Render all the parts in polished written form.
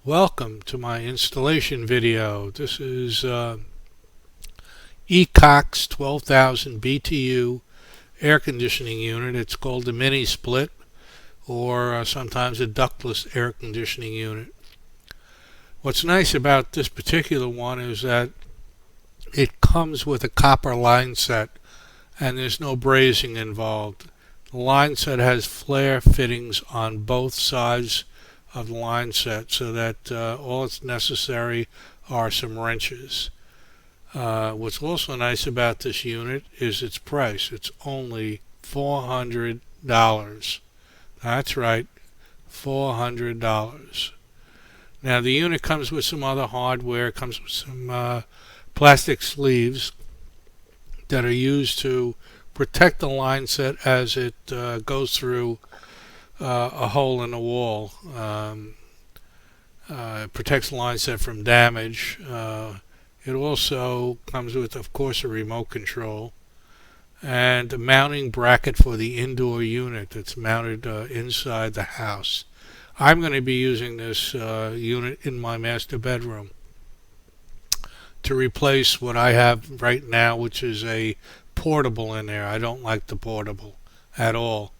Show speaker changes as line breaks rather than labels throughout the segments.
Welcome to my installation video. This is ECOX 12,000 BTU air conditioning unit. It's called the mini split or sometimes a ductless air conditioning unit. What's nice about this particular one is that it comes with a copper line set and there's no brazing involved. The line set has flare fittings on both sides of the line set so that all that's necessary are some wrenches. What's also nice about this unit is its price. It's only $400. That's right, $400. Now the unit comes with some other hardware. It comes with some plastic sleeves that are used to protect the line set as it goes through a hole in the wall. It protects the line set from damage. It also comes with, of course, a remote control and a mounting bracket for the indoor unit that's mounted inside the house. I'm going to be using this unit in my master bedroom to replace what I have right now, which is a portable in there. I don't like the portable at all.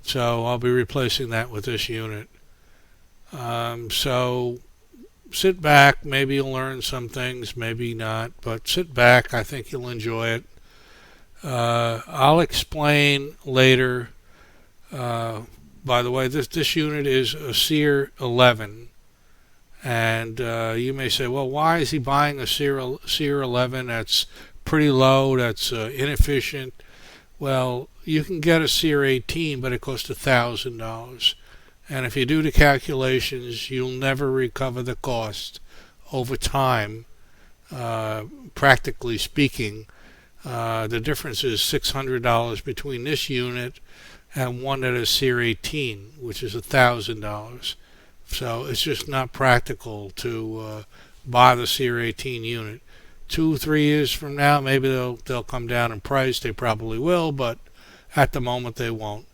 So I'll be replacing that with this unit. So sit back, maybe you'll learn some things, maybe not, but sit back, I think you'll enjoy it. I'll explain later. By the way, this unit is a SEER 11, and you may say, well, why is he buying a SEER 11? That's pretty low, that's inefficient. Well, you can get a SEER 18, but it costs $1,000. And if you do the calculations, you'll never recover the cost over time, practically speaking. The difference is $600 between this unit and one that is SEER 18, which is $1,000. So it's just not practical to buy the SEER 18 unit. 2-3 years from now, maybe they'll come down in price. They probably will, but at the moment they won't.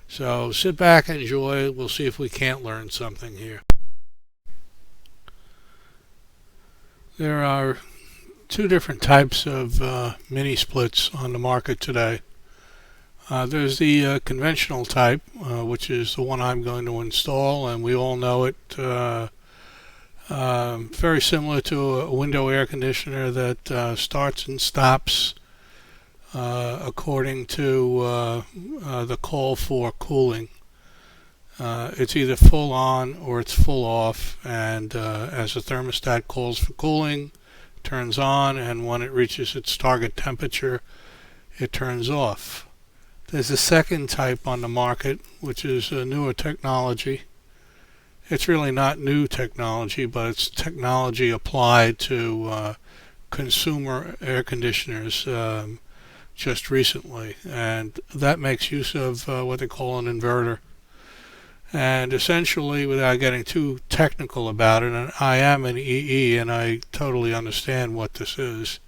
So sit back and enjoy. We'll see if we can't learn something here. There are two different types of mini splits on the market today. There's the conventional type, which is the one I'm going to install, and we all know it. Very similar to a window air conditioner that starts and stops according to the call for cooling. It's either full on or it's full off, and as the thermostat calls for cooling, it turns on, and when it reaches its target temperature, it turns off. There's a second type on the market, which is a newer technology. It's really not new technology, but it's technology applied to consumer air conditioners just recently, and that makes use of what they call an inverter. And essentially, without getting too technical about it, and I am an EE and I totally understand what this is,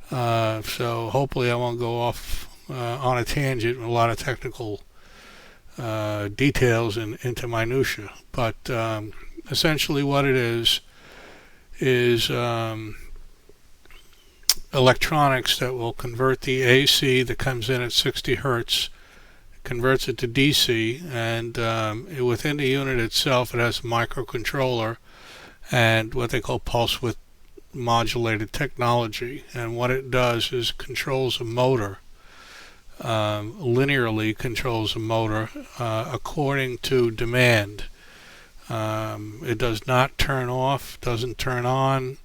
so hopefully I won't go off on a tangent with a lot of technical details into minutia. But essentially what it is electronics that will convert the AC that comes in at 60 hertz, converts it to DC, and within the unit itself it has a microcontroller and what they call pulse width modulated technology. And what it does is controls a motor, linearly controls a motor according to demand. It does not turn off, doesn't turn on.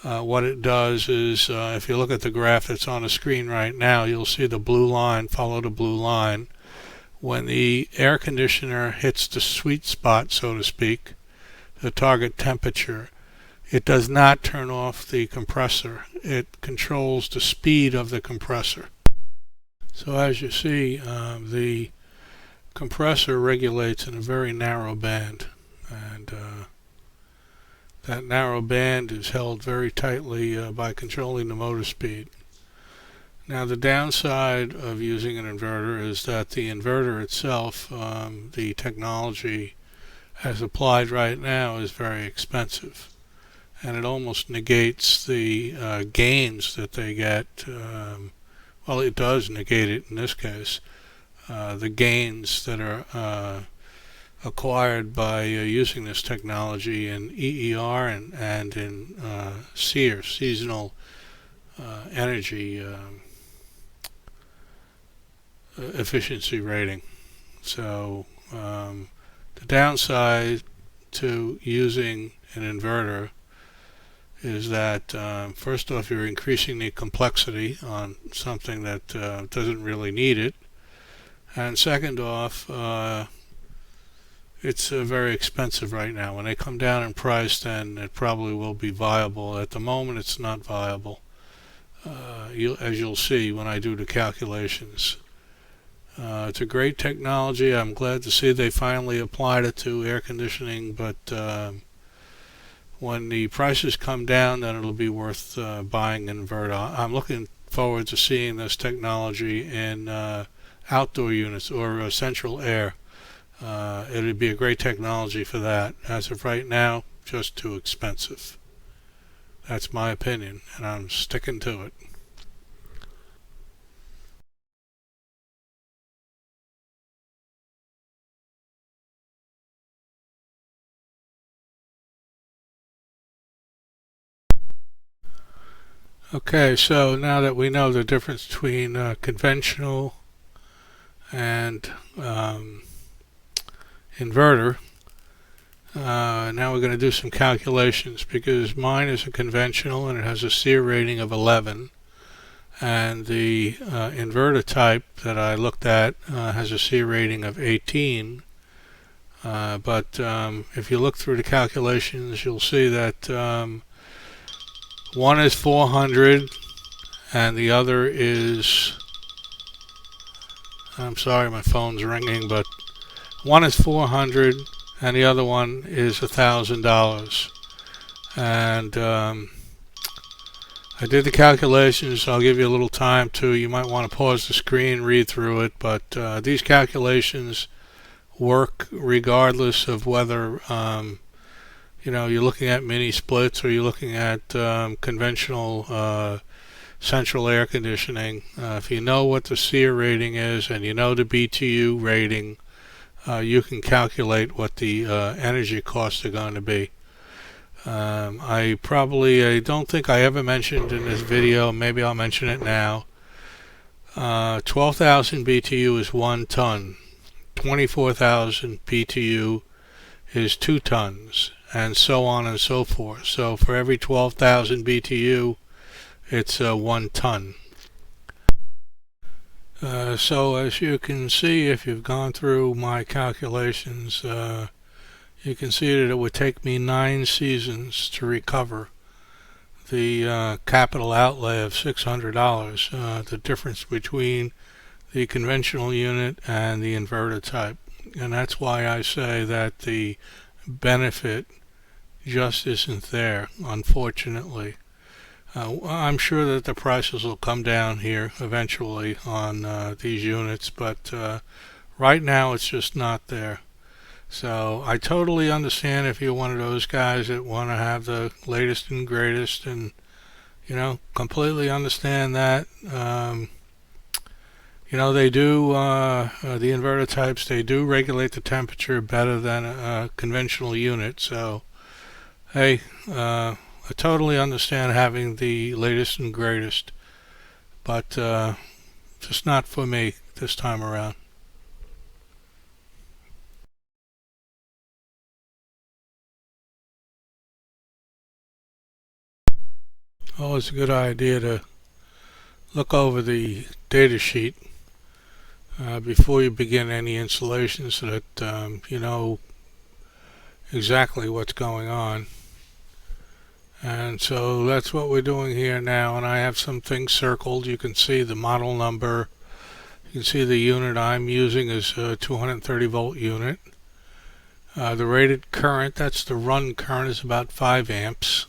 What it does is, if you look at the graph that's on the screen right now, you'll see the blue line follow the blue line. When the air conditioner hits the sweet spot, so to speak, the target temperature, it does not turn off the compressor. It controls the speed of the compressor. So as you see, the compressor regulates in a very narrow band, and that narrow band is held very tightly by controlling the motor speed. Now the downside of using an inverter is that the inverter itself, the technology as applied right now is very expensive, and it almost negates the gains that they get. Well, it does negate it in this case. The gains that are acquired by using this technology in EER and in SEER, seasonal energy efficiency rating. So the downside to using an inverter is that first off, you're increasing the complexity on something that doesn't really need it, and second off, it's very expensive right now. When they come down in price, then it probably will be viable. At the moment, it's not viable, as you'll see when I do the calculations. It's a great technology. I'm glad to see they finally applied it to air conditioning, but when the prices come down, then it'll be worth buying an inverter. I'm looking forward to seeing this technology in outdoor units or central air. It would be a great technology for that. As of right now, just too expensive. That's my opinion, and I'm sticking to it. Okay, so now that we know the difference between conventional and inverter, now we're going to do some calculations, because mine is a conventional and it has a SEER rating of 11, and the inverter type that I looked at has a SEER rating of 18. But if you look through the calculations, you'll see that one is 400 and the other is, I'm sorry, my phone's ringing, but one is 400 and the other one is $1,000. And I did the calculations. I'll give you a little time to, you might want to pause the screen, read through it, but these calculations work regardless of whether you're looking at mini splits or you're looking at conventional central air conditioning. If you know what the SEER rating is and you know the BTU rating, you can calculate what the energy costs are going to be. I don't think I ever mentioned in this video, maybe I'll mention it now. 12,000 BTU is 1 ton. 24,000 BTU is 2 tons, and so on and so forth. So for every 12,000 BTU, it's 1 ton. So as you can see, if you've gone through my calculations, you can see that it would take me 9 seasons to recover the capital outlay of $600, the difference between the conventional unit and the inverter type. And that's why I say that the benefit just isn't there, unfortunately. I'm sure that the prices will come down here eventually on these units, but right now it's just not there. So I totally understand if you're one of those guys that want to have the latest and greatest, and completely understand that. They do, the inverter types, they do regulate the temperature better than a conventional unit. So, hey, I totally understand having the latest and greatest, but just not for me this time around. Always a good idea to look over the data sheet before you begin any installation, so that you know exactly what's going on. And so that's what we're doing here now, and I have some things circled. You can see the model number. You can see the unit I'm using is a 230 volt unit. The rated current, that's the run current, is about 5 amps.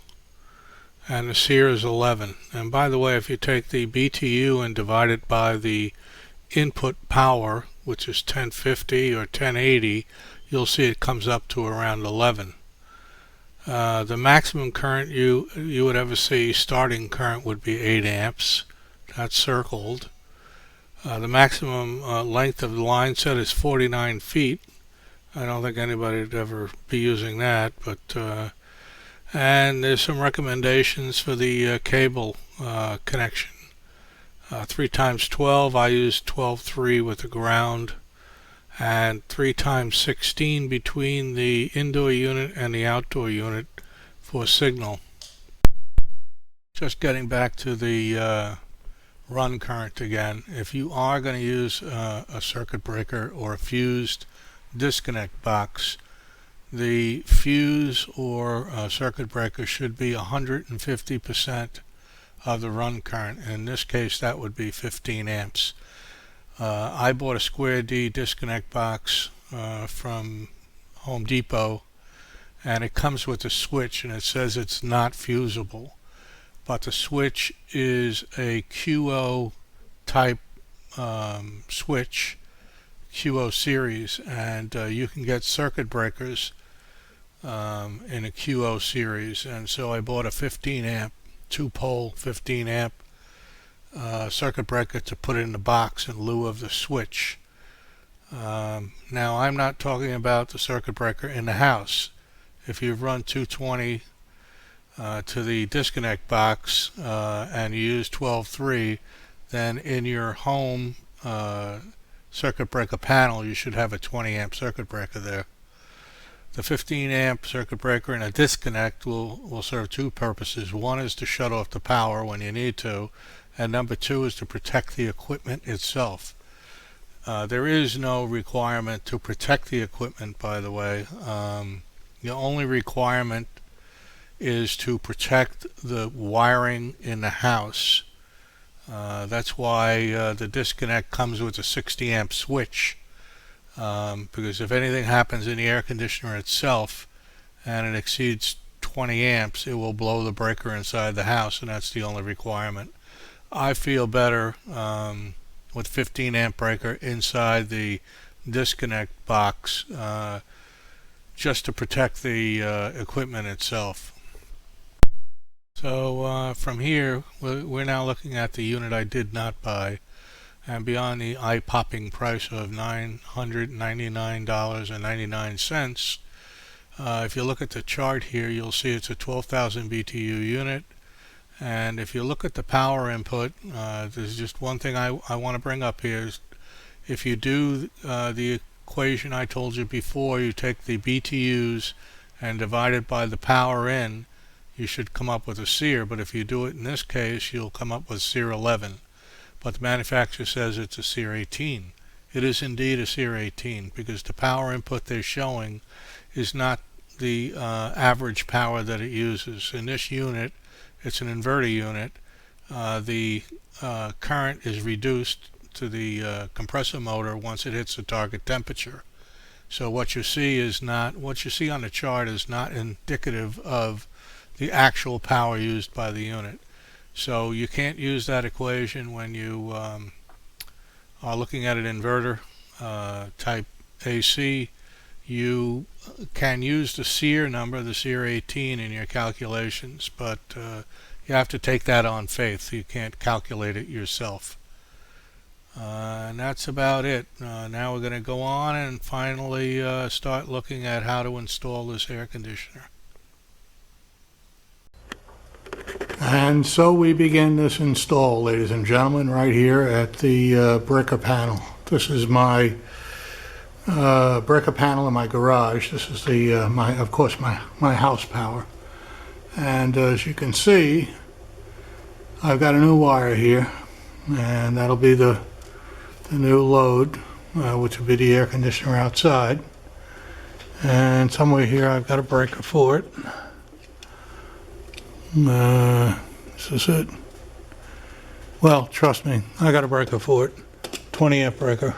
And the SEER is 11. And by the way, if you take the BTU and divide it by the input power, which is 1050 or 1080, you'll see it comes up to around 11. The maximum current you would ever see, starting current, would be 8 amps. That's circled. The maximum length of the line set is 49 feet. I don't think anybody would ever be using that, but and there's some recommendations for the cable connection. 3 times 12, I use 12.3 with the ground, and 3 times 16 between the indoor unit and the outdoor unit for signal. Just getting back to the run current again. If you are going to use a circuit breaker or a fused disconnect box, the fuse or circuit breaker should be 150% of the run current. In this case, that would be 15 amps. I bought a square D disconnect box from Home Depot, and it comes with a switch, and it says it's not fusible, but the switch is a QO type switch, QO series, and you can get circuit breakers in a QO series. And so I bought a 15 amp, 2-pole 15 amp circuit breaker to put in the box in lieu of the switch. Now, I'm not talking about the circuit breaker in the house. If you've run 220 to the disconnect box and you use 12.3, then in your home circuit breaker panel you should have a 20 amp circuit breaker there. The 15 amp circuit breaker in a disconnect will serve 2 purposes. One is to shut off the power when you need to, and number 2 is to protect the equipment itself. There is no requirement to protect the equipment, by the way. The only requirement is to protect the wiring in the house. That's why the disconnect comes with a 60 amp switch, because if anything happens in the air conditioner itself and it exceeds 20 amps, it will blow the breaker inside the house, and that's the only requirement. I feel better with 15 amp breaker inside the disconnect box just to protect the equipment itself. So from here, we're now looking at the unit I did not buy, and beyond the eye-popping price of $999.99, if you look at the chart here, you'll see it's a 12,000 BTU unit. And if you look at the power input, there's just one thing I want to bring up here. Is if you do the equation I told you before, you take the BTUs and divide it by the power in, you should come up with a SEER. But if you do it in this case, you'll come up with SEER 11. But the manufacturer says it's a SEER 18. It is indeed a SEER 18 because the power input they're showing is not the average power that it uses. In this unit, it's an inverter unit. The current is reduced to the compressor motor once it hits the target temperature. So what you see is not, what you see on the chart is not indicative of the actual power used by the unit. So you can't use that equation when you are looking at an inverter type AC. You can use the SEER number, the SEER 18, in your calculations, but you have to take that on faith. You can't calculate it yourself. And that's about it. Now we're going to go on and finally start looking at how to install this air conditioner. And so we begin this install, ladies and gentlemen, right here at the breaker panel. This is my breaker panel in my garage. This is the of course my house power. And as you can see, I've got a new wire here, and that'll be the new load, which will be the air conditioner outside. And somewhere here I've got a breaker for it. This is it. Well, trust me, I got a breaker for it. 20 amp breaker.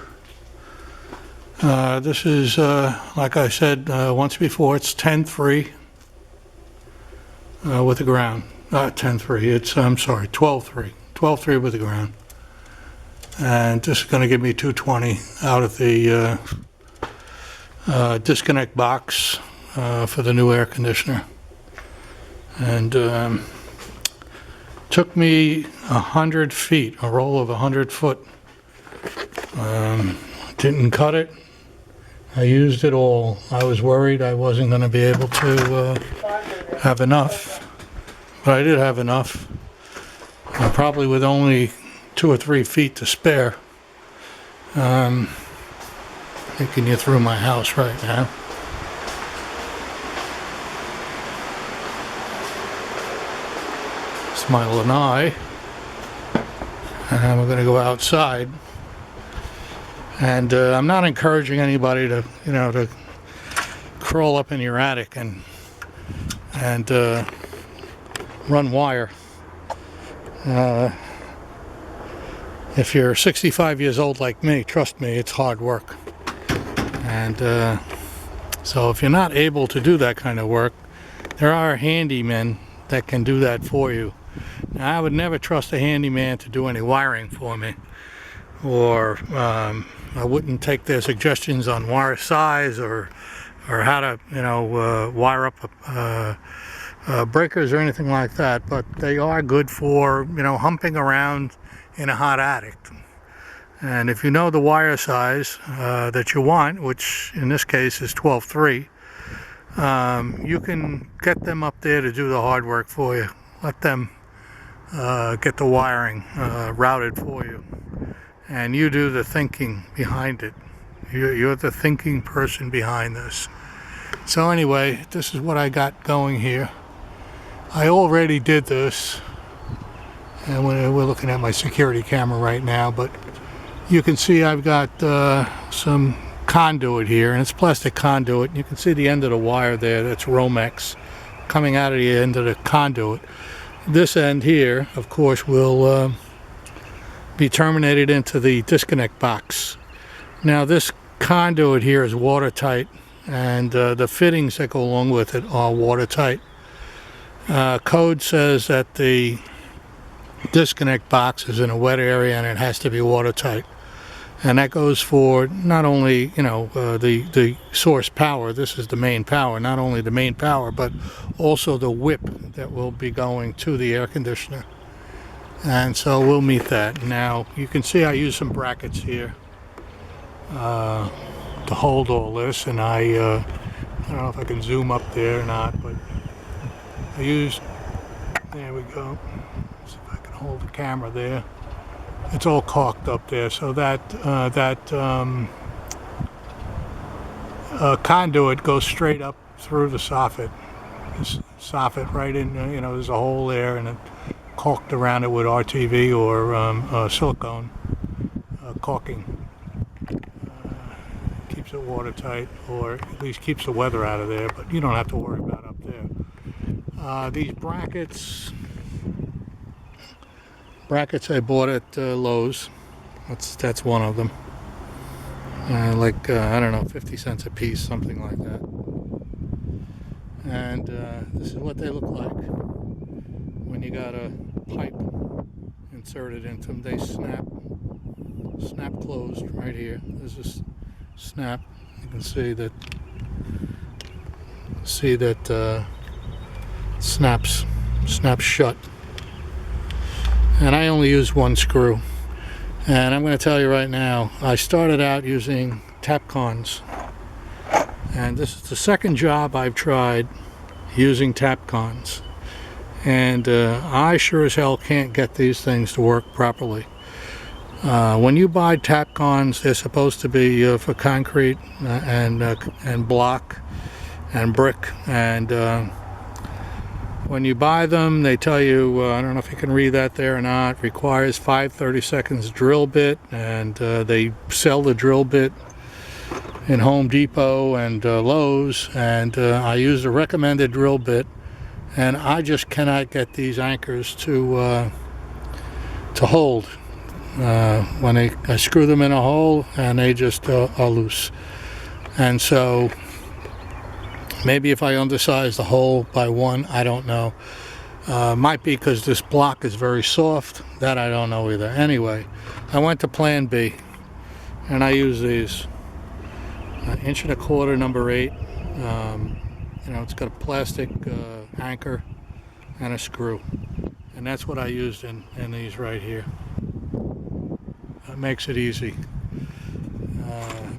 This is, like I said once before, it's 10.3 with the ground. 10.3, it's, I'm sorry, 12.3. 12.3 with the ground. And this is going to give me 220 out of the disconnect box for the new air conditioner. And took me 100 feet, a roll of 100 foot. Didn't cut it. I used it all. I was worried I wasn't going to be able to have enough, but I did have enough. Probably with only 2 or 3 feet to spare. Taking you through my house right now. Smile and I. And we're going to go outside. And I'm not encouraging anybody to, to crawl up in your attic and run wire. If you're 65 years old like me, trust me, it's hard work. And so if you're not able to do that kind of work, there are handymen that can do that for you. Now, I would never trust a handyman to do any wiring for me, or I wouldn't take their suggestions on wire size or how to wire up breakers or anything like that. But they are good for humping around in a hot attic. And if you know the wire size that you want, which in this case is 12.3, you can get them up there to do the hard work for you. Let them get the wiring routed for you, and you do the thinking behind it. You're the thinking person behind this. So anyway, this is what I got going here. I already did this, and we're looking at my security camera right now, but you can see I've got some conduit here, and it's plastic conduit. You can see the end of the wire there. That's Romex coming out of the end of the conduit. This end here, of course, will be terminated into the disconnect box. Now, this conduit here is watertight, and the fittings that go along with it are watertight. Code says that the disconnect box is in a wet area and it has to be watertight. And that goes for not only, the source power. This is the main power. Not only the main power, but also the whip that will be going to the air conditioner. And so we'll meet that. Now, you can see I use some brackets here to hold all this. And I don't know if I can zoom up there or not, but I used, there we go. See if I can hold the camera there. It's all caulked up there, so that conduit goes straight up through the soffit. This soffit right in, there's a hole there, and it caulked around it with RTV or silicone caulking. Keeps it watertight, or at least keeps the weather out of there, but you don't have to worry about it up there. These brackets I bought at Lowe's. That's one of them. I don't know, 50 cents a piece, something like that. And this is what they look like when you got a pipe inserted into them. They snap closed right here. There's this snap. You can see that snaps shut. And I only use one screw. And I'm going to tell you right now, I started out using Tapcons. And this is the second job I've tried using Tapcons. And I sure as hell can't get these things to work properly. When you buy Tapcons, they're supposed to be for concrete and block and brick. And when you buy them, they tell you, I don't know if you can read that there or not, requires 5 30-seconds drill bit, and they sell the drill bit in Home Depot and Lowe's, and I use the recommended drill bit, and I just cannot get these anchors to hold. When I screw them in a hole, and they just are loose. And so maybe if I undersize the hole by 1, I don't know. Might be because this block is very soft. That I don't know either. Anyway, I went to plan B, and I use these.
1.25 number 8. You know, it's got a plastic anchor and a screw, and that's what I used in these right here. That makes it easy.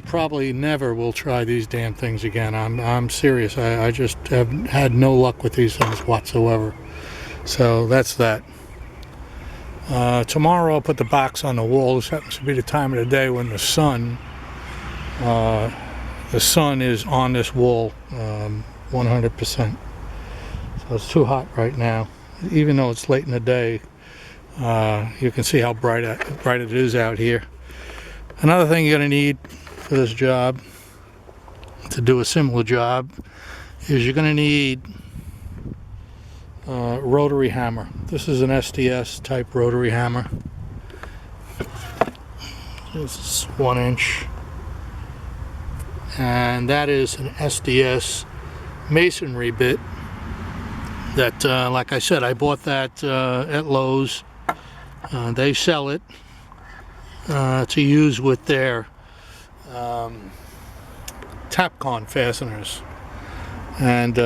Probably never will try these damn things again. I'm serious. I just have had no luck with these things whatsoever. So that's that. Tomorrow I'll put the box on the wall. This happens to be the time of the day when the sun is on this wall 100%. So it's too hot right now. Even though it's late in the day, you can see how bright it is out here. Another thing you're going to need for this job, to do a similar job, is you're going to need a rotary hammer. This is an SDS type rotary hammer. This is 1 inch. And that is an SDS masonry bit that, like I said, I bought that at Lowe's. They sell it to use with their Tapcon fasteners, and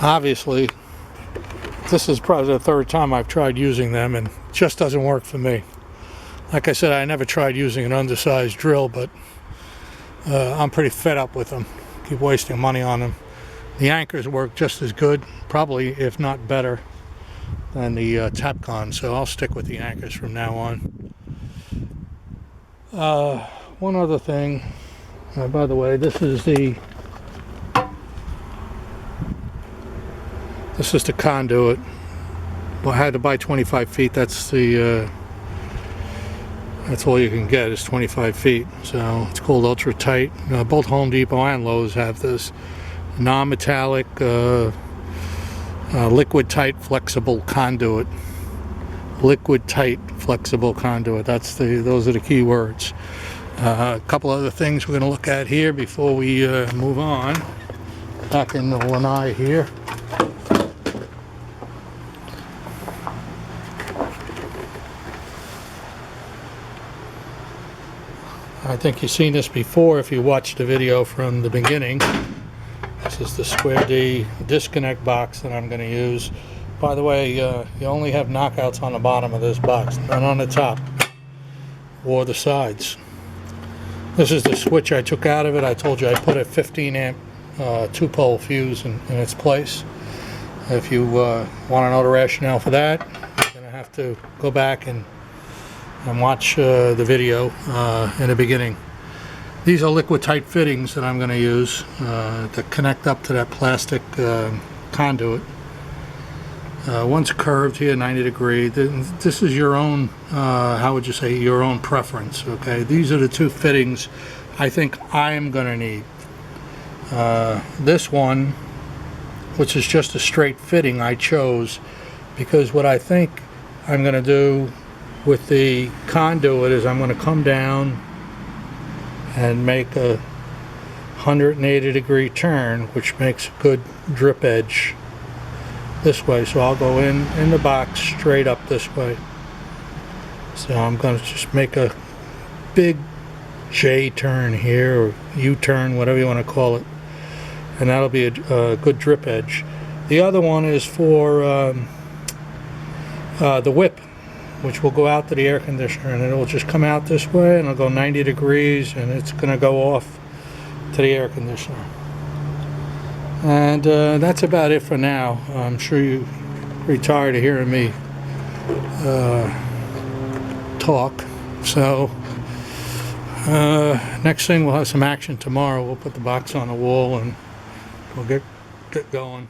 obviously this is probably the 3rd time I've tried using them, and it just doesn't work for me. Like I said, I never tried using an undersized drill, but I'm pretty fed up with them. Keep wasting money on them. The anchors work just as good, probably if not better, than the Tapcon, so I'll stick with the anchors from now on. One other thing, by the way, this is the conduit. Well, I had to buy 25 feet. That's the that's all you can get is 25 feet. So it's called Ultra Tight. Both Home Depot and Lowe's have this non-metallic liquid tight flexible conduit. Liquid tight flexible conduit. Those are the key words. A couple other things we're going to look at here before we move on. Back in the lanai here. I think you've seen this before if you watched the video from the beginning. This is the Square D disconnect box that I'm going to use. By the way, you only have knockouts on the bottom of this box, none on the top or the sides. This is the switch I took out of it. I told you I put a 15 amp 2-pole fuse in its place. If you want to know the rationale for that, you're going to have to go back and watch the video in the beginning. These are liquid tight fittings that I'm going to use to connect up to that plastic conduit. One's curved here, 90 degree. This is your own, how would you say, your own preference, okay? These are the 2 fittings I think I'm going to need. This one, which is just a straight fitting, I chose because what I think I'm going to do with the conduit is I'm going to come down and make a 180 degree turn, which makes a good drip edge this way. So I'll go in the box straight up this way. So I'm going to just make a big J turn here, or U turn, whatever you want to call it, and that'll be a good drip edge. The other one is for the whip, which will go out to the air conditioner, and it'll just come out this way and it'll go 90 degrees and it's going to go off to the air conditioner. And that's about it for now. I'm sure you're pretty tired of hearing me talk. So next thing, we'll have some action tomorrow. We'll put the box on the wall and we'll get going.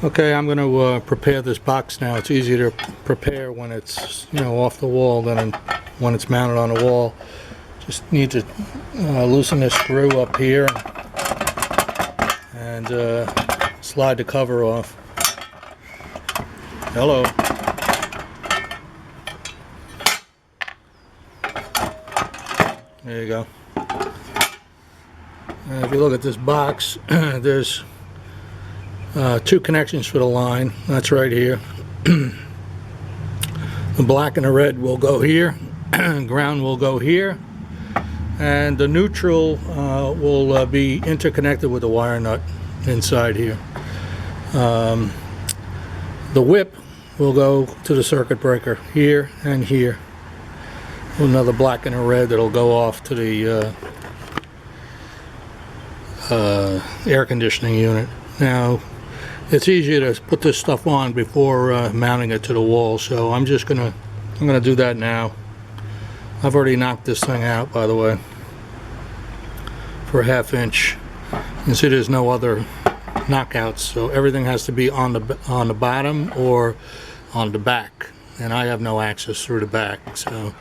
Okay, I'm going to prepare this box now. It's easier to prepare when it's, you know, off the wall than when it's mounted on the wall. Just need to loosen this screw up here and slide the cover off. Hello. There you go. If you look at this box, there's 2 connections for the line. That's right here. The black and the red will go here. Ground will go here. and the neutral will be interconnected with the wire nut inside here. The whip will go to the circuit breaker here and here. Another black and a red that'll go off to the air conditioning unit. Now, it's easier to put this stuff on before mounting it to the wall, so I'm gonna do that now. I've already knocked this thing out, by the way, for a 1/2 inch. You can see there's no other knockouts, so everything has to be on the bottom or on the back, and I have no access through the back, so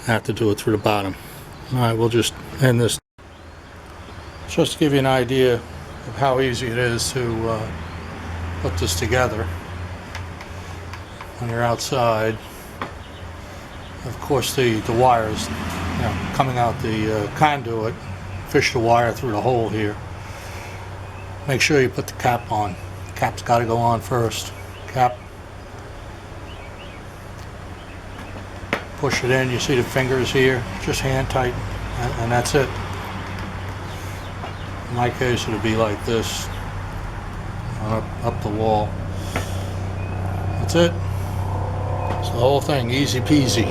I have to do it through the bottom. Alright, we'll just end this. Just to give you an idea of how easy it is to put this together when you're outside. Of course, the wires, you know, coming out the conduit, fish the wire through the hole here. Make sure you put the cap on. The cap's got to go on first. Cap. Push it in. You see the fingers here. Just hand tight, and that's it. In my case, it'll be like this, up the wall. That's it. It's the whole thing, easy peasy.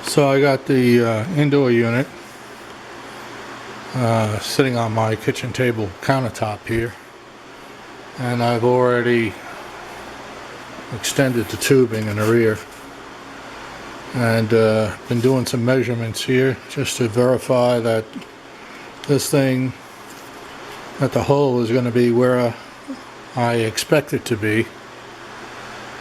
So I got the indoor unit sitting on my kitchen table countertop here, and I've already extended the tubing in the rear, and been doing some measurements here just to verify that this thing, that the hole is going to be where I expect it to be,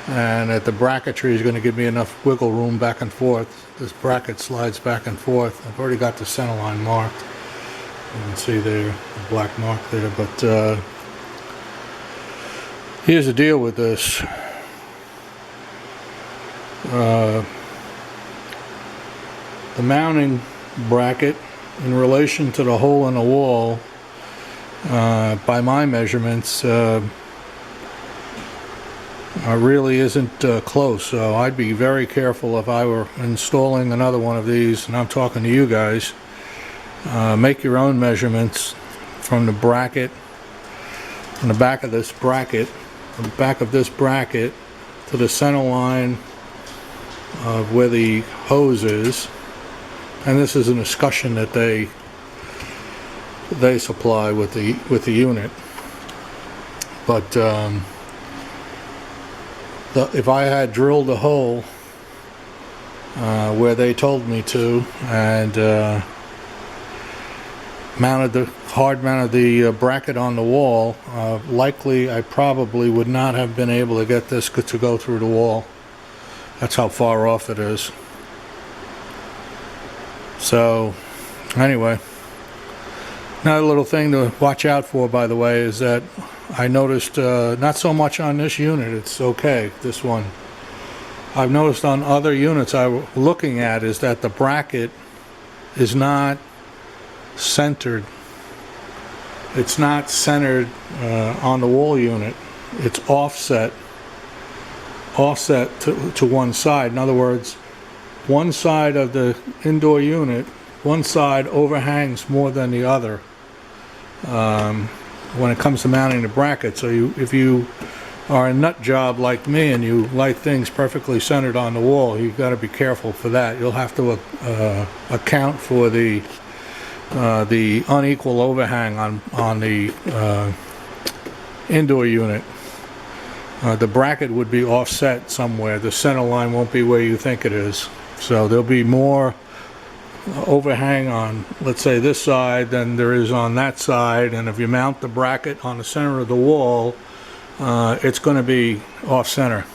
and that the bracketry is going to give me enough wiggle room back and forth. This bracket slides back and forth. I've already got the center line marked. You can see there, the black mark there, but here's the deal with this. The mounting bracket in relation to the hole in the wall, by my measurements, really isn't close, so I'd be very careful if I were installing another one of these, and I'm talking to you guys. Make your own measurements from the bracket, from the back of this bracket, from the back of this bracket to the center line of where the hose is, and this is an escutcheon that they supply with the unit. But if I had drilled a hole where they told me to, and hard mounted the bracket on the wall, likely I probably would not have been able to get this to go through the wall. That's how far off it is. So anyway, another little thing to watch out for, by the way, is that I noticed, not so much on this unit, it's okay, this one. I've noticed on other units I was looking at is that the bracket is not centered. It's not centered on the wall unit. It's offset to one side. In other words, one side of the indoor unit, one side overhangs more than the other when it comes to mounting the bracket. So if you are a nut job like me and you like things perfectly centered on the wall, you've got to be careful for that. You'll have to account for the unequal overhang on the indoor unit. The bracket would be offset somewhere. The center line won't be where you think it is. So there'll be more overhang on, let's say, this side than there is on that side, and if you mount the bracket on the center of the wall, it's going to be off center.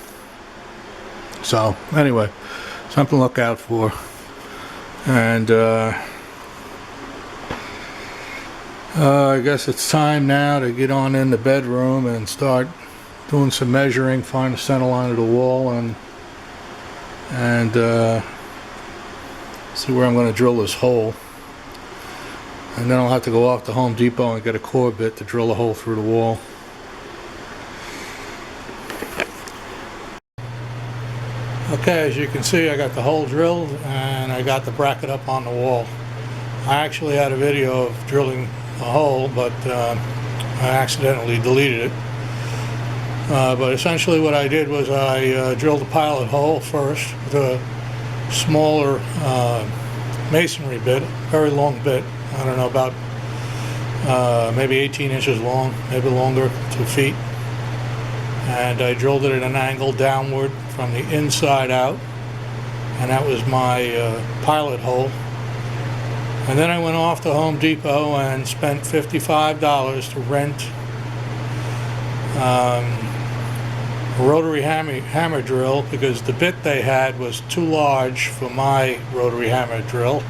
So anyway, something to look out for. And I guess it's time now to get on in the bedroom and start doing some measuring, find the center line of the wall, and see where I'm going to drill this hole. And then I'll have to go off to Home Depot and get a core bit to drill a hole through the wall. Okay, as you can see, I got the hole drilled and I got the bracket up on the wall. I actually had a video of drilling a hole, but I accidentally deleted it. But essentially what I did was I drilled a pilot hole first with a smaller masonry bit, very long bit. I don't know, about maybe 18 inches long, maybe longer, 2 feet. And I drilled it at an angle downward from the inside out, and that was my pilot hole. And then I went off to Home Depot and spent $55 to rent a rotary hammer drill, because the bit they had was too large for my rotary hammer drill.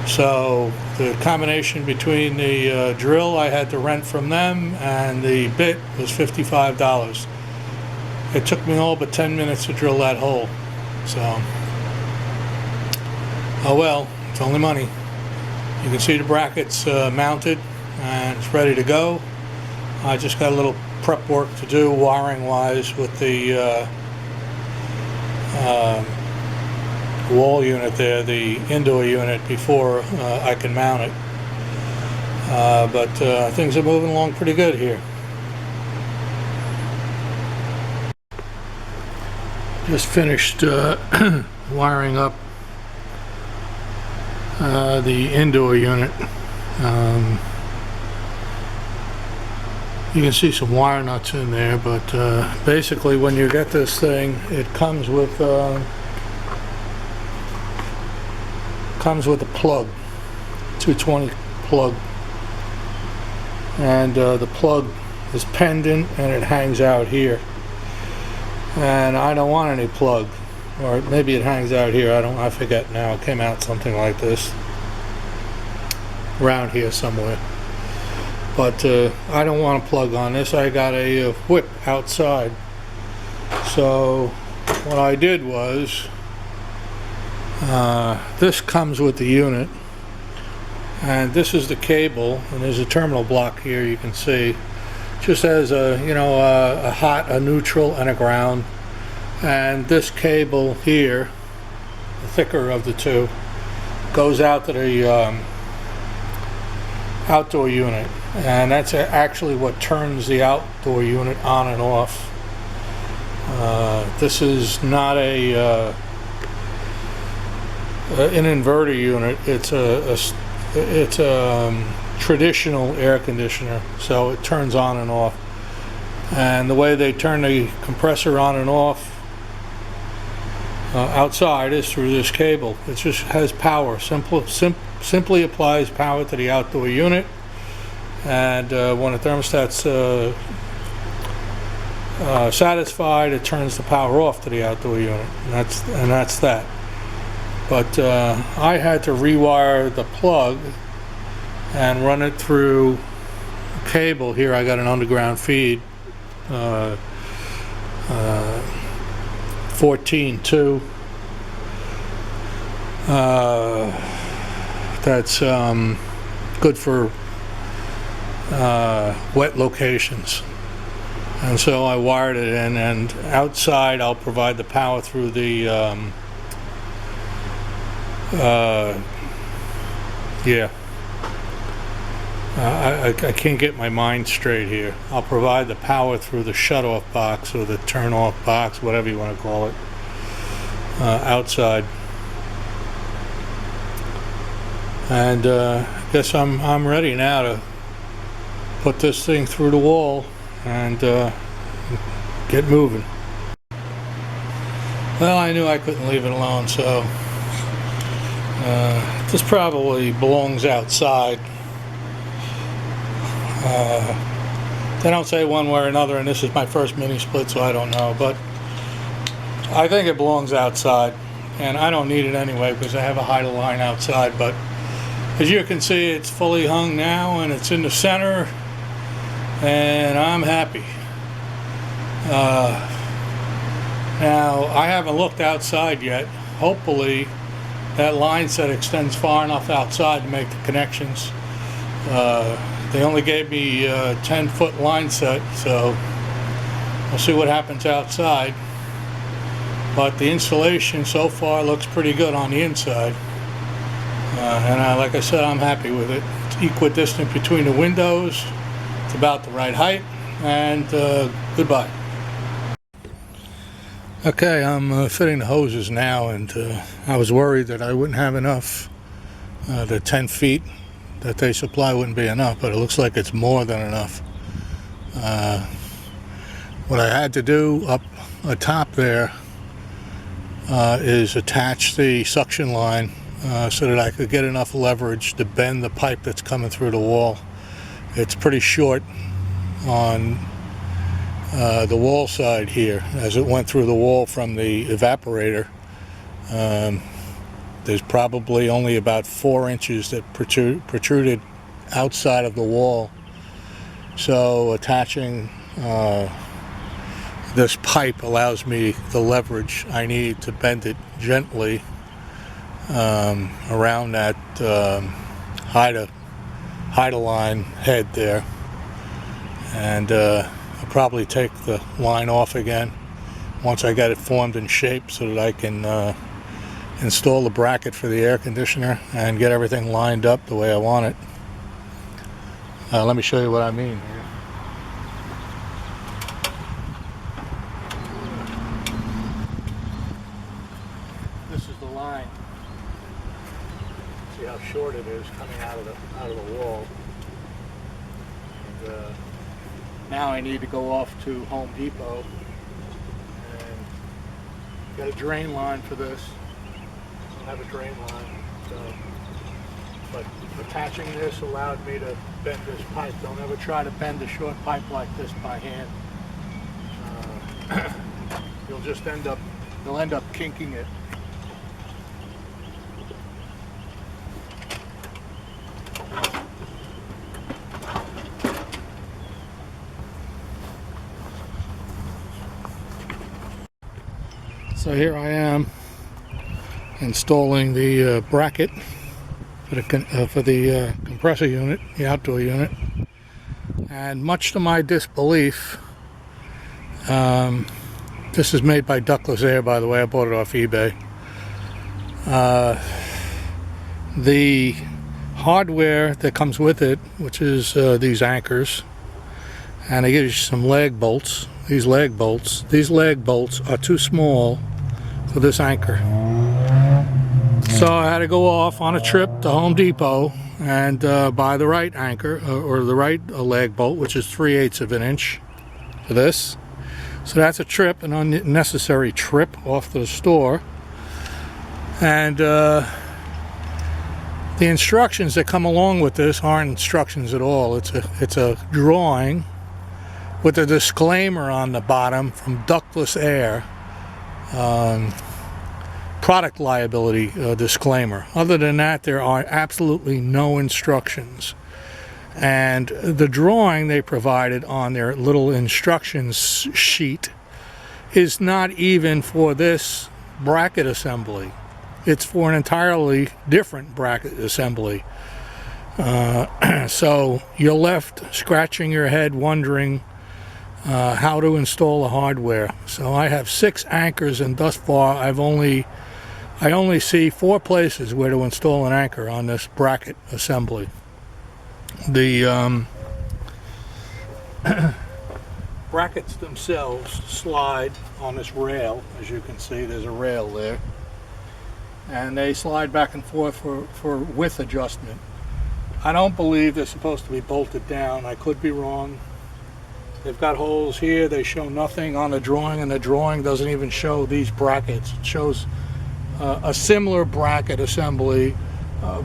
So the combination between the drill I had to rent from them and the bit was $55. It took me all but 10 minutes to drill that hole. So, oh well, it's only money. You can see the brackets mounted and it's ready to go. I just got a little prep work to do wiring wise with the wall unit there, the indoor unit, before I can mount it. But things are moving along pretty good here. Just finished wiring up the indoor unit. You can see some wire nuts in there, but basically when you get this thing, it comes with a plug, 220 plug, and the plug is pendant and it hangs out here, and I don't want any plug, or maybe it hangs out here, I forget now. It came out something like this around here somewhere, but I don't want a plug on this. I got a whip outside, so what I did was this comes with the unit, and this is the cable, and there's a terminal block here. You can see just has a a hot, a neutral, and a ground, and this cable here, the thicker of the two, goes out to the outdoor unit, and that's actually what turns the outdoor unit on and off. This is not an inverter unit. It's a traditional air conditioner, so it turns on and off. And the way they turn the compressor on and off outside is through this cable. It just has power. Simply applies power to the outdoor unit, and when the thermostat's satisfied, it turns the power off to the outdoor unit, and that's that. But I had to rewire the plug and run it through cable. Here I got an underground feed, 14.2. That's good for wet locations. And so I wired it in, and outside I'll provide the power through the I can't get my mind straight here. I'll provide the power through the shut-off box, or the turn-off box, whatever you want to call it, outside. And I guess I'm ready now to put this thing through the wall and get moving. Well, I knew I couldn't leave it alone, so this probably belongs outside. They don't say one way or another, and this is my first mini split, so I don't know, but I think it belongs outside, and I don't need it anyway because I have a hider line outside. But as you can see, it's fully hung now, and it's in the center, and I'm happy. Now, I haven't looked outside yet. Hopefully that line set extends far enough outside to make the connections. They only gave me a 10-foot line set, so we'll see what happens outside. but the installation so far looks pretty good on the inside. And like I said, I'm happy with it. It's equidistant between the windows. It's about the right height. And goodbye. Okay, I'm fitting the hoses now, and I was worried that I wouldn't have enough. The 10 feet that they supply wouldn't be enough, but it looks like it's more than enough. What I had to do up atop there is attach the suction line so that I could get enough leverage to bend the pipe that's coming through the wall. It's pretty short on the wall side here as it went through the wall from the evaporator. There's probably only about 4 inches that protruded outside of the wall. So attaching this pipe allows me the leverage I need to bend it gently around that hide line head there. And I'll probably take the line off again once I get it formed in shape so that I can install the bracket for the air conditioner and get everything lined up the way I want it. Let me show you what I mean here. This is the line. See how short it is coming out of the wall. And, now I need to go off to Home Depot and get a drain line for this. I have a drain line, so, but attaching this allowed me to bend this pipe. Don't ever try to bend a short pipe like this by hand. You'll end up kinking it. So here I am installing the bracket for the compressor unit, the outdoor unit, and much to my disbelief, this is made by Ductless Air, by the way. I bought it off eBay. The hardware that comes with it, which is these anchors, and it gives you some lag bolts. These lag bolts are too small for this anchor. So I had to go off on a trip to Home Depot and buy the right anchor or the right lag bolt, which is 3/8 of an inch for this. So that's a trip, an unnecessary trip off to the store. And the instructions that come along with this aren't instructions at all. It's a drawing with a disclaimer on the bottom from Ductless Air. Product liability disclaimer. Other than that, there are absolutely no instructions. And the drawing they provided on their little instructions sheet is not even for this bracket assembly. It's for an entirely different bracket assembly. So you're left scratching your head wondering how to install the hardware. So I have 6 anchors, and thus far I only see 4 places where to install an anchor on this bracket assembly. The brackets themselves slide on this rail. As you can see, there's a rail there, and they slide back and forth for width adjustment. I don't believe they're supposed to be bolted down. I could be wrong. They've got holes here. They show nothing on the drawing, and the drawing doesn't even show these brackets. It shows a similar bracket assembly,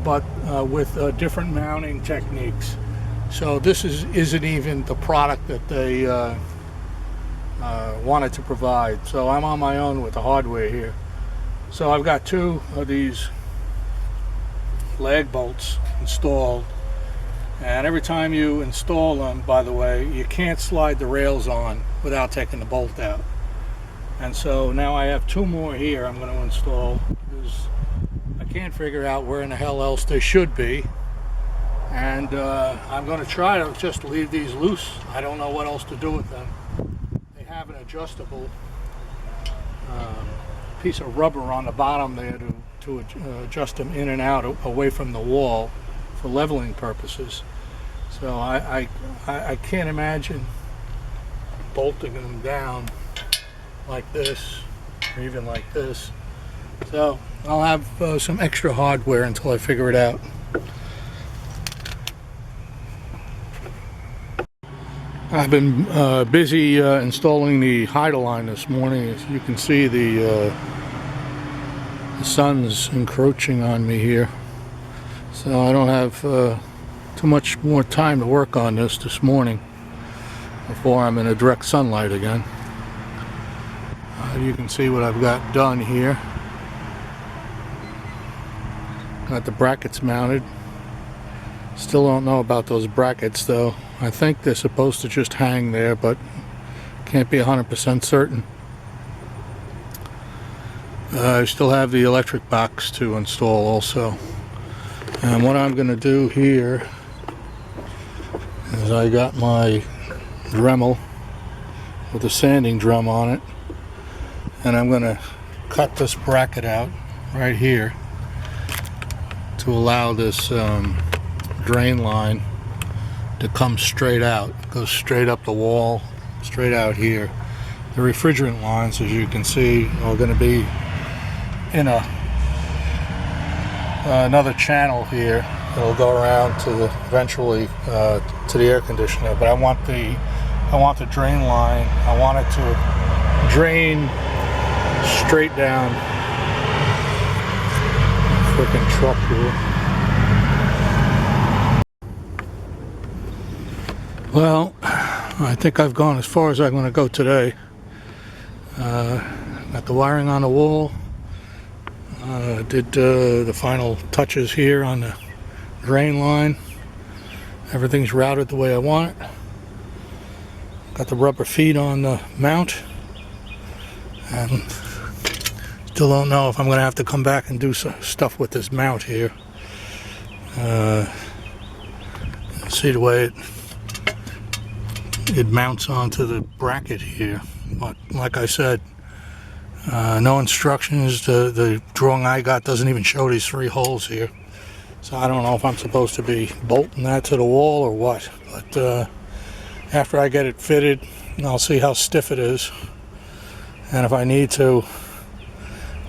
but with different mounting techniques. So this isn't even the product that they wanted to provide. So I'm on my own with the hardware here. So I've got 2 of these lag bolts installed, and every time you install them, by the way, you can't slide the rails on without taking the bolt out. And so now I have 2 more here I'm going to install, because I can't figure out where in the hell else they should be. And I'm going to try to just leave these loose. I don't know what else to do with them. They have an adjustable piece of rubber on the bottom there to adjust them in and out away from the wall for leveling purposes. So I can't imagine bolting them down like this or even like this. So I'll have some extra hardware until I figure it out. I've been busy installing the hydro line this morning. As you can see, the sun's encroaching on me here, so I don't have too much more time to work on this morning before I'm in a direct sunlight again. You can see what I've got done here. Got the brackets mounted. Still don't know about those brackets though. I think they're supposed to just hang there, but can't be 100% certain. I still have the electric box to install also. And what I'm going to do here is I got my Dremel with a sanding drum on it, and I'm going to cut this bracket out right here to allow this drain line to come straight out. It goes straight up the wall, straight out here. The refrigerant lines, as you can see, are going to be in another channel here. It'll go around to eventually to the air conditioner. But I want the drain line. I want it to drain straight down. Freaking truck here. Well, I think I've gone as far as I'm going to go today. Got the wiring on the wall. Did the final touches here on the drain line. Everything's routed the way I want it. Got the rubber feet on the mount. And still don't know if I'm going to have to come back and do some stuff with this mount here. See the way it mounts onto the bracket here, but like I said, no instructions. The drawing I got doesn't even show these 3 holes here, so I don't know if I'm supposed to be bolting that to the wall or what. But after I get it fitted, I'll see how stiff it is, and if I need to,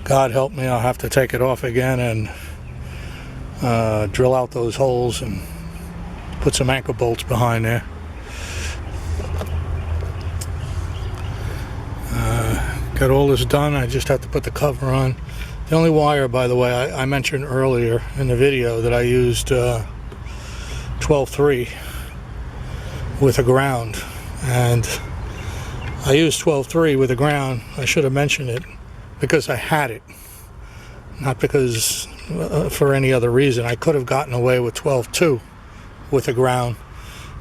God help me, I'll have to take it off again and drill out those holes and put some anchor bolts behind there. Got all this done. I just have to put the cover on. The only wire, by the way, I mentioned earlier in the video that I used 12-3 with a ground, and I used 12-3 with a ground. I should have mentioned it because I had it, not because for any other reason. I could have gotten away with 12-2 with a ground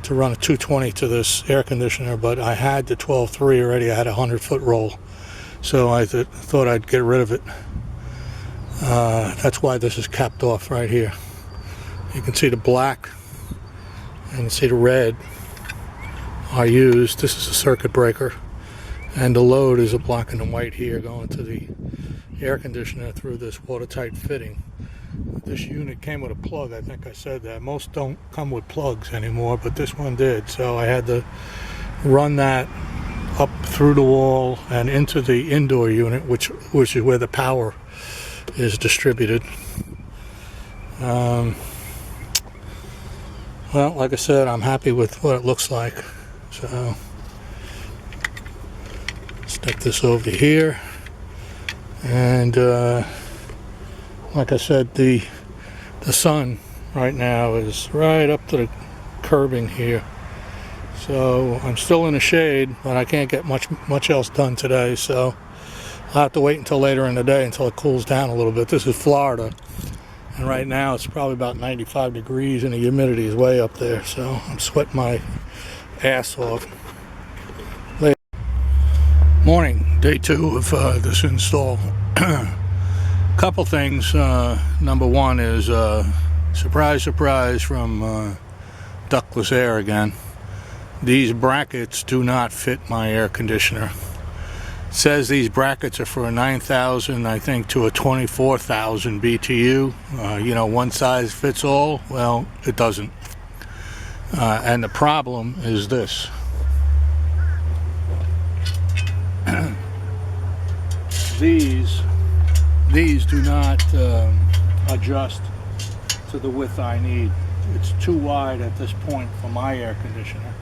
to run a 220 to this air conditioner, but I had the 12-3 already. I had a 100-foot roll, so I thought I'd get rid of it. That's why this is capped off right here. You can see the black and you see the red are used. This is a circuit breaker, and the load is a black and a white here going to the air conditioner through this watertight fitting. This unit came with a plug. I think I said that. Most don't come with plugs anymore, but this one did, so I had to run that up through the wall and into the indoor unit, which is where the power is distributed. Well, like I said, I'm happy with what it looks like, so stick this over here, and like I said, the sun right now is right up to the curbing here, so I'm still in the shade, but I can't get much else done today, so I'll have to wait until later in the day until it cools down a little bit. This is Florida, and right now it's probably about 95 degrees and the humidity is way up there, so I'm sweating my ass off. Morning, day 2 of this install. Couple things. Number one is surprise, surprise from ductless air again. These brackets do not fit my air conditioner. says these brackets are for a 9,000, I think, to a 24,000 BTU. You know, one size fits all. Well, it doesn't. And the problem is this. These do not adjust to the width I need. It's too wide at this point for my air conditioner.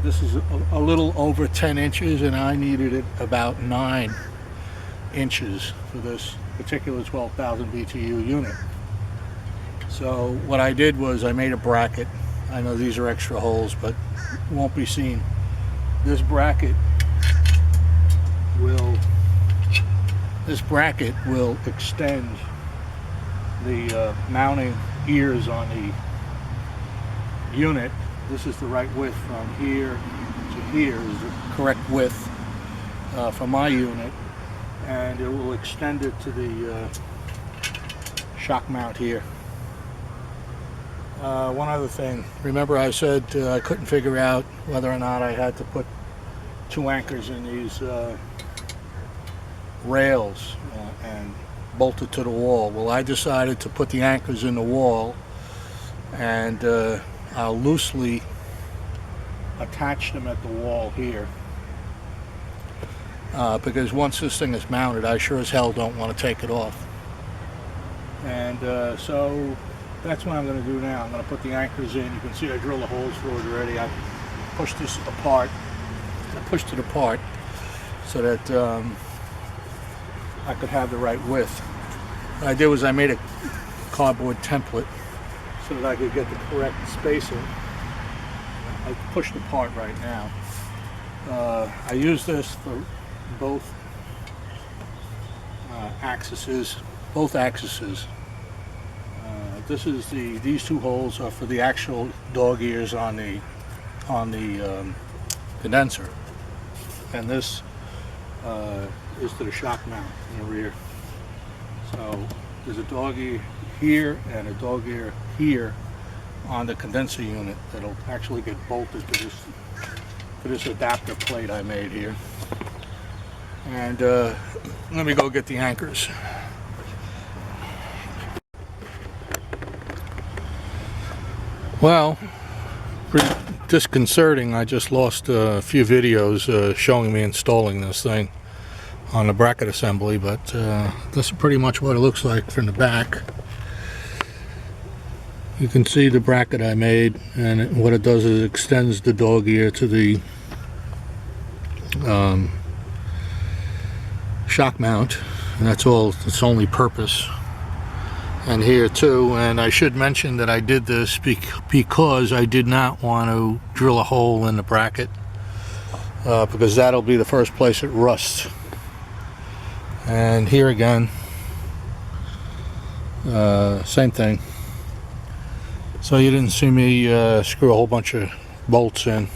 This is a little over 10 inches, and I needed it about 9 inches for this particular 12,000 BTU unit. So what I did was I made a bracket. I know these are extra holes, but won't be seen. This bracket will extend the mounting ears on the unit. This is the right width from here to here is the correct width for my unit, and it will extend it to the shock mount here. One other thing, remember I said I couldn't figure out whether or not I had to put 2 anchors in these rails and bolt it to the wall. Well, I decided to put the anchors in the wall, and I'll loosely attach them at the wall here, because once this thing is mounted, I sure as hell don't want to take it off. And so that's what I'm going to do now. I'm going to put the anchors in. You can see I drilled the holes for it already. I pushed this apart. I pushed it apart so that I could have the right width. What I did was I made a cardboard template so that I could get the correct spacing. I pushed apart right now. I use this for both axes. These 2 holes are for the actual dog ears on the condenser, and this is to the shock mount in the rear. So there's a dog ear here and a dog ear here on the condenser unit that'll actually get bolted to this adapter plate I made here. And let me go get the anchors. Well, pretty disconcerting. I just lost a few videos showing me installing this thing on the bracket assembly, but this is pretty much what it looks like from the back. You can see the bracket I made, and what it does is it extends the dog ear to the shock mount, and that's all its only purpose. And here too, and I should mention that I did this because I did not want to drill a hole in the bracket, because that'll be the first place it rusts. And here again, same thing. So you didn't see me screw a whole bunch of bolts in.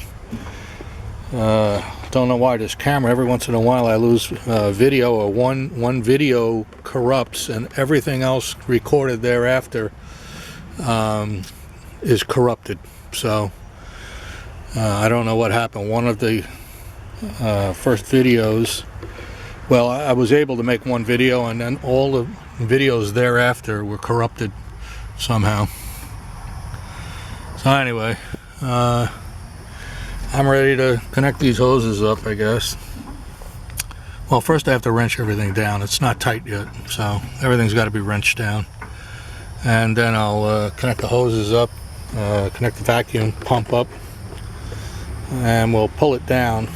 Don't know why this camera, every once in a while I lose video, or one video corrupts, and everything else recorded thereafter is corrupted. So I don't know what happened. One of the first videos, well, I was able to make one video, and then all the videos thereafter were corrupted somehow. So anyway, I'm ready to connect these hoses up, I guess. Well, first I have to wrench everything down. It's not tight yet, so everything's got to be wrenched down. And then I'll connect the hoses up, connect the vacuum pump up, and we'll pull it down,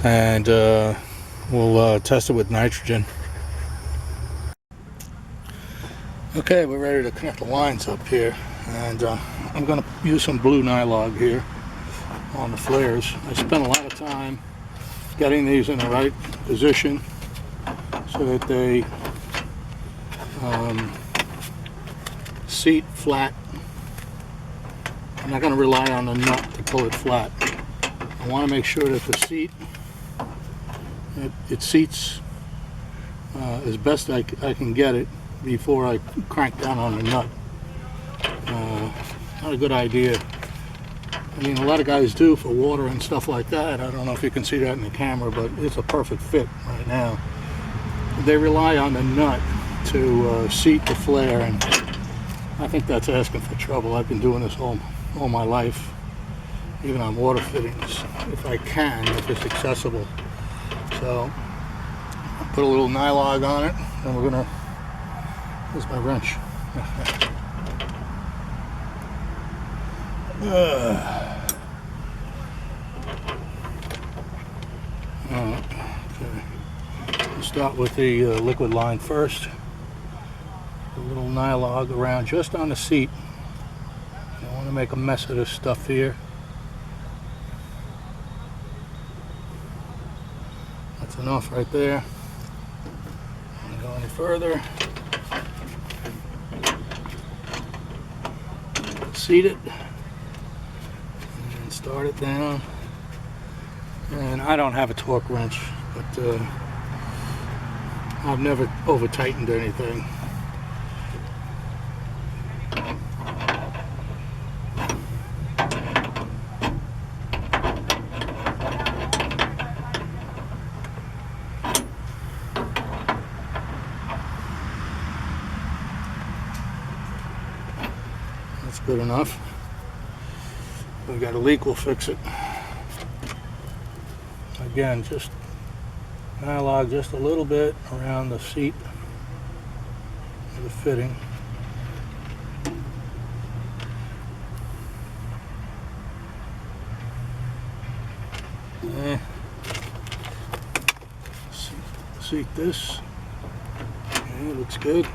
and we'll test it with nitrogen. Okay, we're ready to connect the lines up here, and I'm going to use some blue nylon here on the flares. I spent a lot of time getting these in the right position so that they seat flat. I'm not going to rely on the nut to pull it flat. I want to make sure that the seat, it seats as best I can get it before I crank down on the nut. Not a good idea I mean, a lot of guys do for water and stuff like that. I don't know if you can see that in the camera, but it's a perfect fit right now. They rely on the nut to seat the flare, and I think that's asking for trouble. I've been doing this all my life, even on water fittings, if I can, if it's accessible. So I'll put a little nylog on it, and we're gonna, here's my wrench. Okay. We'll start with the liquid line first. A little nylog around just on the seat. I don't want to make a mess of this stuff here. That's enough right there. Don't go any further. Seat it and start it down. And I don't have a torque wrench, but I've never over tightened anything. That's good enough. If we got a leak, we'll fix it. Again, just nylog just a little bit around the seat of the fitting. Seat this. Okay, looks good.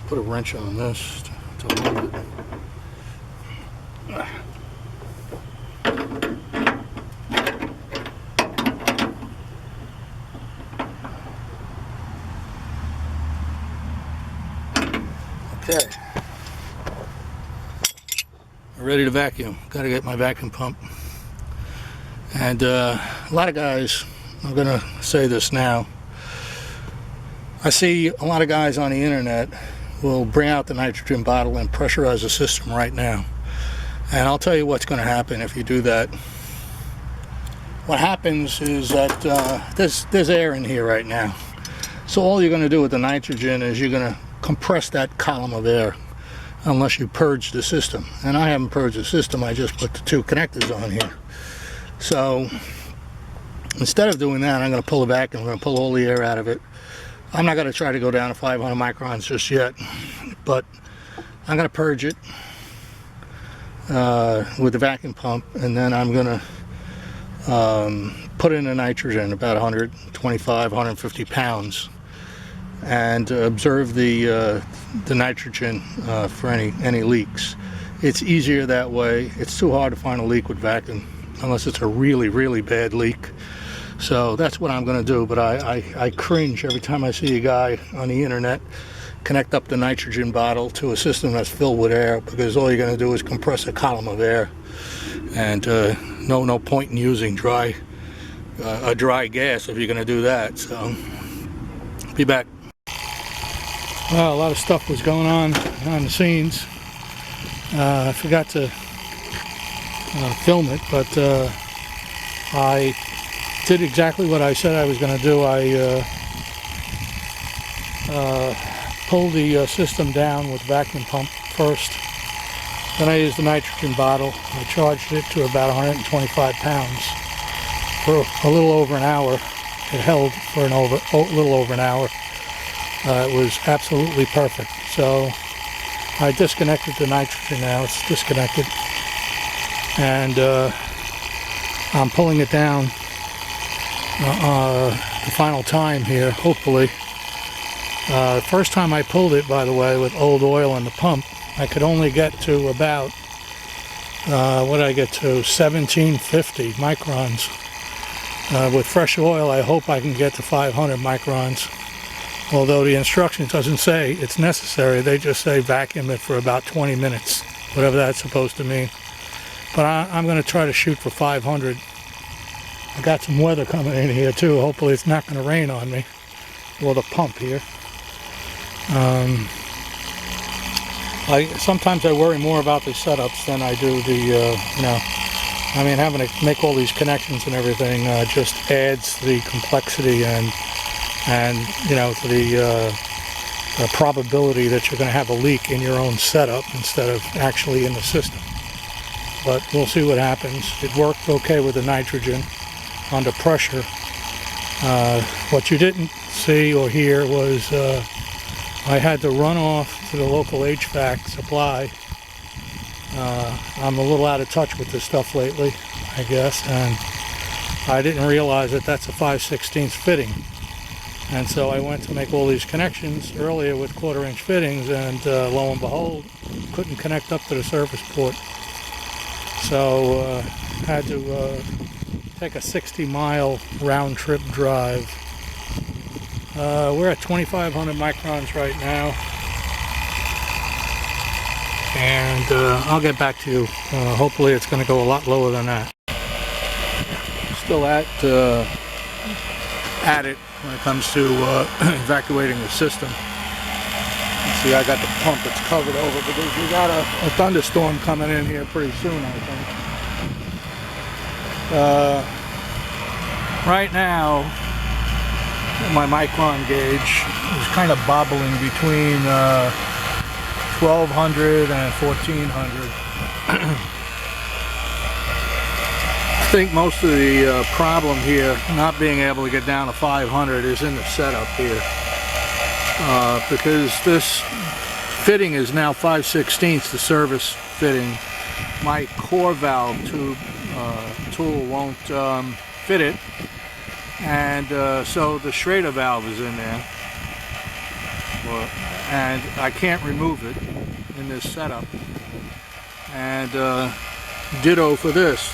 Put a wrench on this to hold it. Okay. Ready to vacuum. Got to get my vacuum pump. And a lot of guys, I'm going to say this now, I see a lot of guys on the internet will bring out the nitrogen bottle and pressurize the system right now. And I'll tell you what's going to happen if you do that. What happens is that there's air in here right now. So all you're going to do with the nitrogen is you're going to compress that column of air unless you purge the system. And I haven't purged the system, I just put the two connectors on here. So instead of doing that, I'm going to pull it back and I'm going to pull all the air out of it. I'm not going to try to go down to 500 microns just yet, but I'm going to purge it with the vacuum pump, and then I'm going to put in the nitrogen, about 125, 150 pounds, and observe the nitrogen for any leaks. It's easier that way. It's too hard to find a leak with vacuum unless it's a really, really bad leak. So that's what I'm going to do, but I cringe every time I see a guy on the internet connect up the nitrogen bottle to a system that's filled with air, because all you're going to do is compress a column of air, and no point in using a dry gas if you're going to do that. So be back. Well, a lot of stuff was going on behind the scenes. I forgot to film it, but I did exactly what I said I was going to do. I pulled the system down with vacuum pump first. Then I used the nitrogen bottle. I charged it to about 125 pounds for a little over an hour. It held for a little over an hour. It was absolutely perfect. So I disconnected the nitrogen now. It's disconnected. And I'm pulling it down the final time here, hopefully. First time I pulled it, by the way, with old oil in the pump, I could only get to about, what did I get to, 1750 microns. With fresh oil, I hope I can get to 500 microns. Although the instructions doesn't say it's necessary, they just say vacuum it for about 20 minutes, whatever that's supposed to mean. But I'm going to try to shoot for 500. I got some weather coming in here too. Hopefully it's not going to rain on me, or the pump here. Sometimes I worry more about the setups than I do the, I mean, having to make all these connections and everything just adds the complexity and to the probability that you're going to have a leak in your own setup instead of actually in the system. But we'll see what happens. It worked okay with the nitrogen under pressure. What you didn't see or hear was I had to run off to the local HVAC supply. I'm a little out of touch with this stuff lately, I guess, and I didn't realize that that's a 5/16 fitting. And so I went to make all these connections earlier with 1/4-inch fittings, and lo and behold, couldn't connect up to the surface port. So had to take a 60-mile round-trip drive. We're at 2,500 microns right now, and I'll get back to you. Hopefully it's going to go a lot lower than that. Still at it when it comes to evacuating the system. Let's see, I got the pump that's covered over because we got a thunderstorm coming in here pretty soon, I think. Right now, my micron gauge is kind of bobbling between 1200 and 1400. I think most of the problem here, not being able to get down to 500, is in the setup here. Because this fitting is now 5/16, the service fitting. My core valve tool won't fit it, and so the Schrader valve is in there, and I can't remove it in this setup. And ditto for this.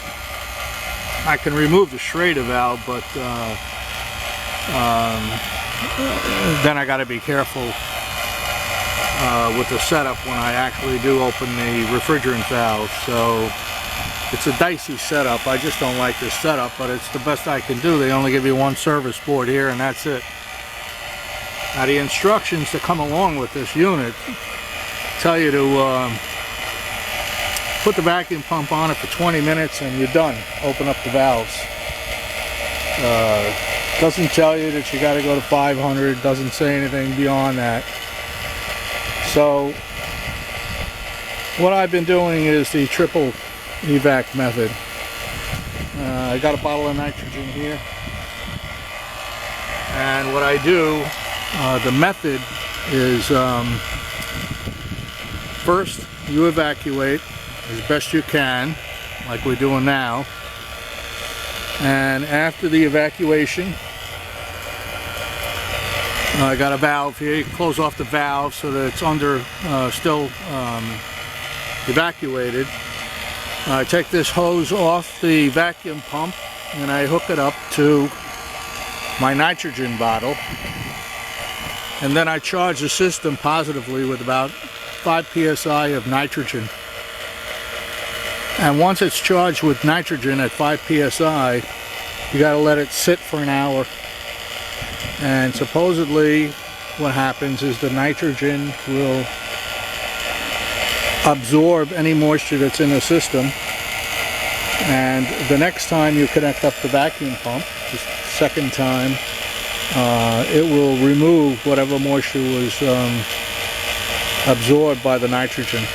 I can remove the Schrader valve, but then I got to be careful with the setup when I actually do open the refrigerant valve. So it's a dicey setup. I just don't like this setup, but it's the best I can do. They only give you one service board here, and that's it. Now the instructions that come along with this unit tell you to put the vacuum pump on it for 20 minutes and you're done. Open up the valves. Doesn't tell you that you got to go to 500. Doesn't say anything beyond that. So what I've been doing is the triple evac method. I got a bottle of nitrogen here, and what I do, the method is first you evacuate as best you can, like we're doing now, and after the evacuation, I got a valve here. You can close off the valve so that it's still evacuated. I take this hose off the vacuum pump and I hook it up to my nitrogen bottle, and then I charge the system positively with about 5 psi of nitrogen. And once it's charged with nitrogen at 5 psi, you got to let it sit for an hour. And supposedly what happens is the nitrogen will absorb any moisture that's in the system, and the next time you connect up the vacuum pump, the second time, it will remove whatever moisture was absorbed by the nitrogen.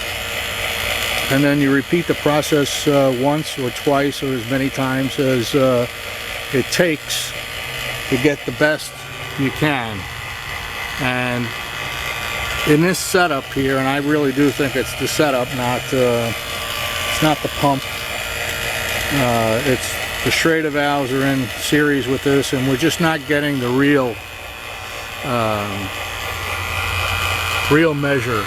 And then you repeat the process once or twice or as many times as it takes to get the best you can. And in this setup here, and I really do think it's the setup, it's not the pump. It's the Schrader valves are in series with this, and we're just not getting the real measure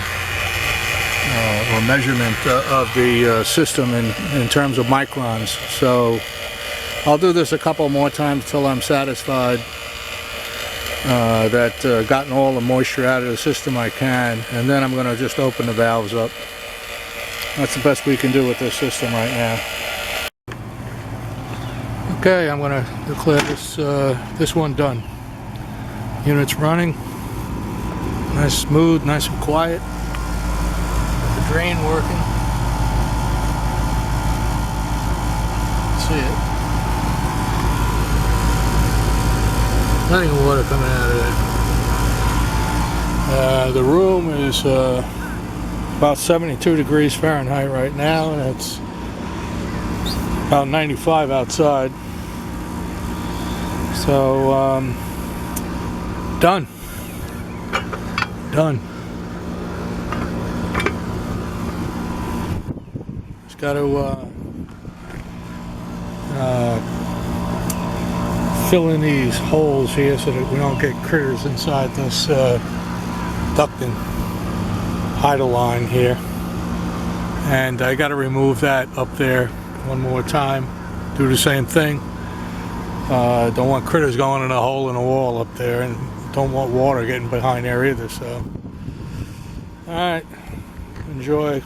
or measurement of the system in terms of microns. So I'll do this a couple more times till I'm satisfied. gotten all the moisture out of the system I can, and then I'm going to just open the valves up. That's the best we can do with this system right now. Okay, I'm going to declare this one done. Unit's running. Nice, smooth, nice and quiet. The drain working. See it. Plenty of water coming out of there. The room is about 72 degrees Fahrenheit right now, and it's about 95 outside. So, done. Just got to fill in these holes here so that we don't get critters inside this ducting idle line here. And I got to remove that up there one more time. Do the same thing. Don't want critters going in a hole in the wall up there, and don't want water getting behind there either. So, all right, enjoy.